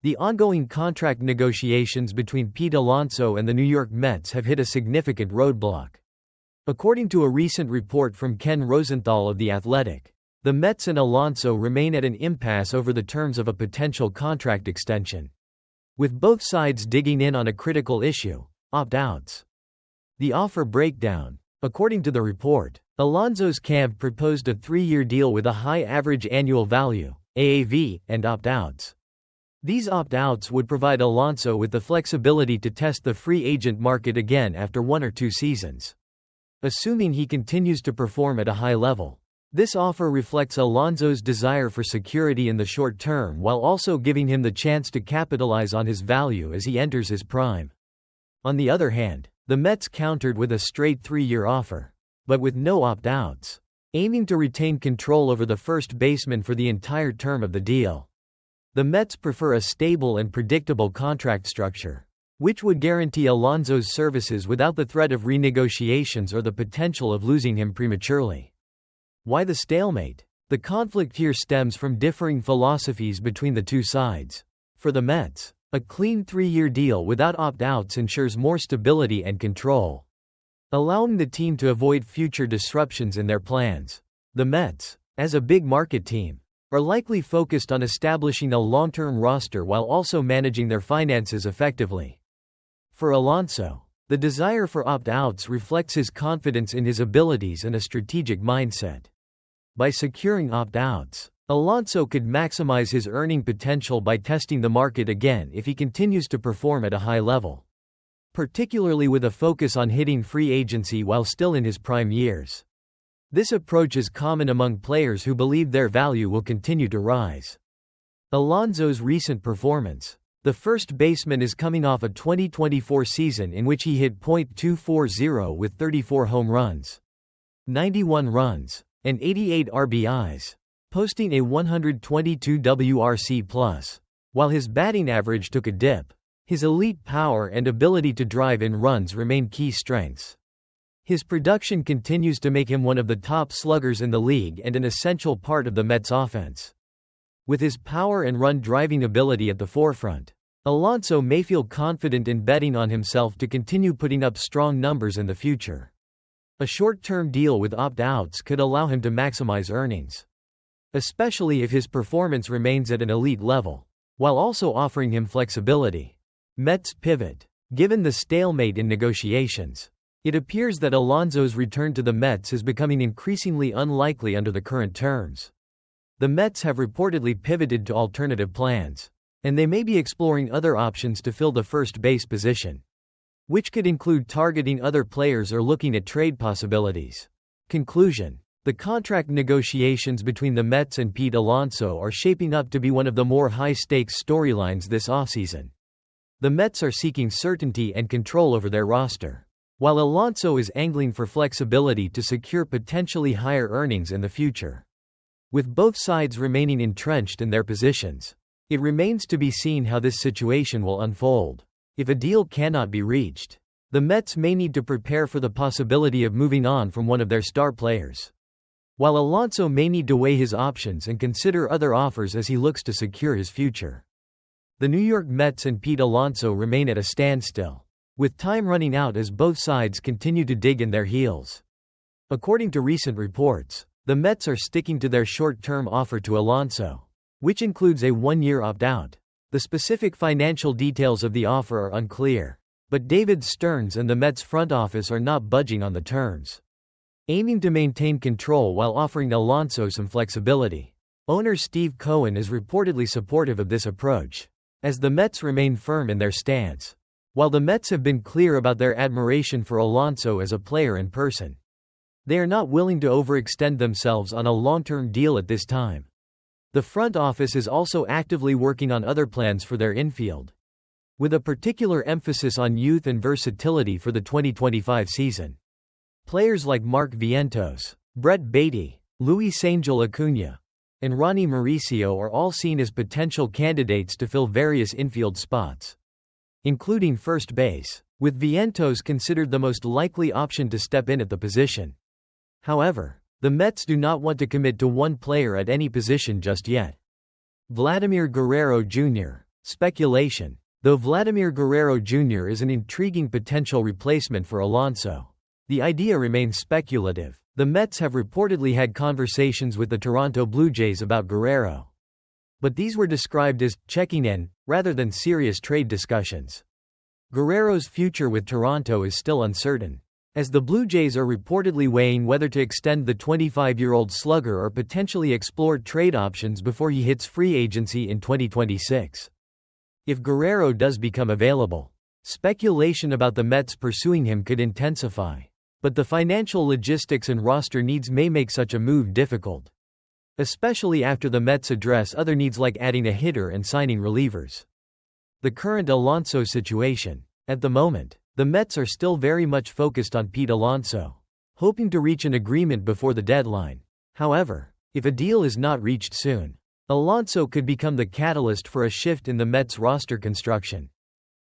The ongoing contract negotiations between Pete Alonso and the New York Mets have hit a significant roadblock. According to a recent report from Ken Rosenthal of The Athletic, the Mets and Alonso remain at an impasse over the terms of a potential contract extension, with both sides digging in on a critical issue: opt-outs. The offer breakdown. According to the report, Alonso's camp proposed a 3-year deal with a high average annual value (AAV) and opt-outs. These opt-outs would provide Alonso with the flexibility to test the free agent market again after 1 or 2 seasons, assuming he continues to perform at a high level. This offer reflects Alonso's desire for security in the short term while also giving him the chance to capitalize on his value as he enters his prime. On the other hand, the Mets countered with a straight 3-year offer, but with no opt-outs, aiming to retain control over the first baseman for the entire term of the deal. The Mets prefer a stable and predictable contract structure, which would guarantee Alonso's services without the threat of renegotiations or the potential of losing him prematurely. Why the stalemate? The conflict here stems from differing philosophies between the two sides. For the Mets, a clean 3-year deal without opt-outs ensures more stability and control, allowing the team to avoid future disruptions in their plans. The Mets, as a big market team, are likely focused on establishing a long-term roster while also managing their finances effectively. For Alonso, the desire for opt-outs reflects his confidence in his abilities and a strategic mindset. By securing opt-outs, Alonso could maximize his earning potential by testing the market again if he continues to perform at a high level, particularly with a focus on hitting free agency while still in his prime years. This approach is common among players who believe their value will continue to rise. Alonso's recent performance. The first baseman is coming off a 2024 season in which he hit .240 with 34 home runs, 91 runs, and 88 RBIs, posting a 122 WRC+. While his batting average took a dip, his elite power and ability to drive in runs remain key strengths. His production continues to make him one of the top sluggers in the league and an essential part of the Mets' offense. With his power and run-driving ability at the forefront, Alonso may feel confident in betting on himself to continue putting up strong numbers in the future. A short-term deal with opt-outs could allow him to maximize earnings, especially if his performance remains at an elite level, while also offering him flexibility. Mets pivot. Given the stalemate in negotiations, it appears that Alonso's return to the Mets is becoming increasingly unlikely under the current terms. The Mets have reportedly pivoted to alternative plans, and they may be exploring other options to fill the first base position, which could include targeting other players or looking at trade possibilities. Conclusion. The contract negotiations between the Mets and Pete Alonso are shaping up to be one of the more high-stakes storylines this offseason. The Mets are seeking certainty and control over their roster, while Alonso is angling for flexibility to secure potentially higher earnings in the future. With both sides remaining entrenched in their positions, it remains to be seen how this situation will unfold. If a deal cannot be reached, the Mets may need to prepare for the possibility of moving on from one of their star players, while Alonso may need to weigh his options and consider other offers as he looks to secure his future. The New York Mets and Pete Alonso remain at a standstill, with time running out as both sides continue to dig in their heels. According to recent reports, the Mets are sticking to their short-term offer to Alonso, which includes a 1-year opt-out. The specific financial details of the offer are unclear, but David Stearns and the Mets front office are not budging on the terms, aiming to maintain control while offering Alonso some flexibility. Owner Steve Cohen is reportedly supportive of this approach, as the Mets remain firm in their stance. While the Mets have been clear about their admiration for Alonso as a player and person, they are not willing to overextend themselves on a long-term deal at this time. The front office is also actively working on other plans for their infield, with a particular emphasis on youth and versatility for the 2025 season. Players like Mark Vientos, Brett Beatty, Luis Angel Acuna, and Ronnie Mauricio are all seen as potential candidates to fill various infield spots, including first base, with Vientos considered the most likely option to step in at the position. However, the Mets do not want to commit to one player at any position just yet. Vladimir Guerrero Jr., Speculation. Though Vladimir Guerrero Jr. is an intriguing potential replacement for Alonso, the idea remains speculative. The Mets have reportedly had conversations with the Toronto Blue Jays about Guerrero, but these were described as checking in, rather than serious trade discussions. Guerrero's future with Toronto is still uncertain, as the Blue Jays are reportedly weighing whether to extend the 25-year-old slugger or potentially explore trade options before he hits free agency in 2026. If Guerrero does become available, speculation about the Mets pursuing him could intensify, but the financial logistics and roster needs may make such a move difficult, especially after the Mets address other needs like adding a hitter and signing relievers. The current Alonso situation. At the moment, the Mets are still very much focused on Pete Alonso, hoping to reach an agreement before the deadline. However, if a deal is not reached soon, Alonso could become the catalyst for a shift in the Mets' roster construction,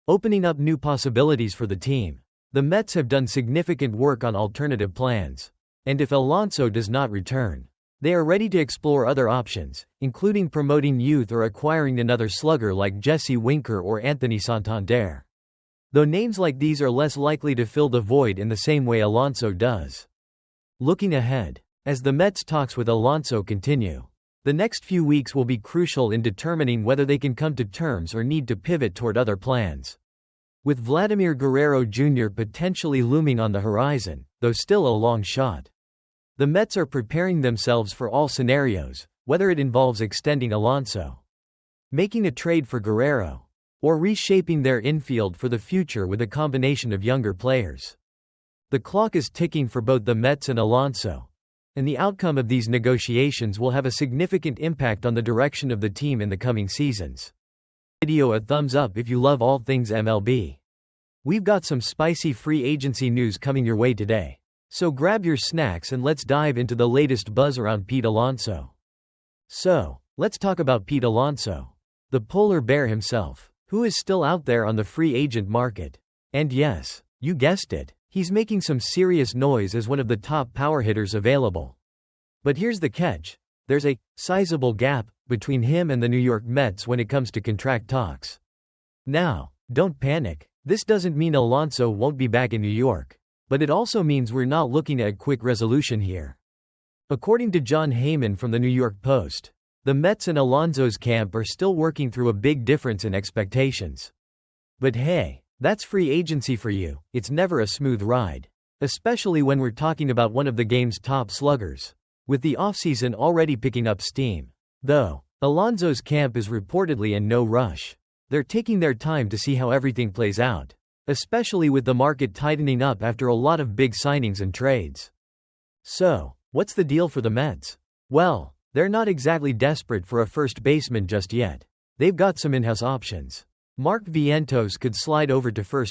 opening up new possibilities for the team. The Mets have done significant work on alternative plans, and if Alonso does not return, they are ready to explore other options, including promoting youth or acquiring another slugger like Jesse Winker or Anthony Santander, though names like these are less likely to fill the void in the same way Alonso does. Looking ahead, as the Mets' talks with Alonso continue, the next few weeks will be crucial in determining whether they can come to terms or need to pivot toward other plans. With Vladimir Guerrero Jr. potentially looming on the horizon, though still a long shot, the Mets are preparing themselves for all scenarios, whether it involves extending Alonso, making a trade for Guerrero, or reshaping their infield for the future with a combination of younger players. The clock is ticking for both the Mets and Alonso, and the outcome of these negotiations will have a significant impact on the direction of the team in the coming seasons. Video a thumbs up if you love all things MLB. We've got some spicy free agency news coming your way today, so grab your snacks and let's dive into the latest buzz around Pete Alonso. So, let's talk about Pete Alonso, the polar bear himself, who is still out there on the free agent market. And yes, you guessed it, he's making some serious noise as one of the top power hitters available. But here's the catch. There's a sizable gap between him and the New York Mets when it comes to contract talks. Now, don't panic. This doesn't mean Alonso won't be back in New York, but it also means we're not looking at a quick resolution here. According to John Heyman from the New York Post, the Mets and Alonso's camp are still working through a big difference in expectations. But hey, that's free agency for you. It's never a smooth ride, especially when we're talking about one of the game's top sluggers, with the offseason already picking up steam. Though, Alonso's camp is reportedly in no rush. They're taking their time to see how everything plays out, especially with the market tightening up after a lot of big signings and trades. So, what's the deal for the Mets? Well, they're not exactly desperate for a first baseman just yet. They've got some in-house options. Mark Vientos could slide over to first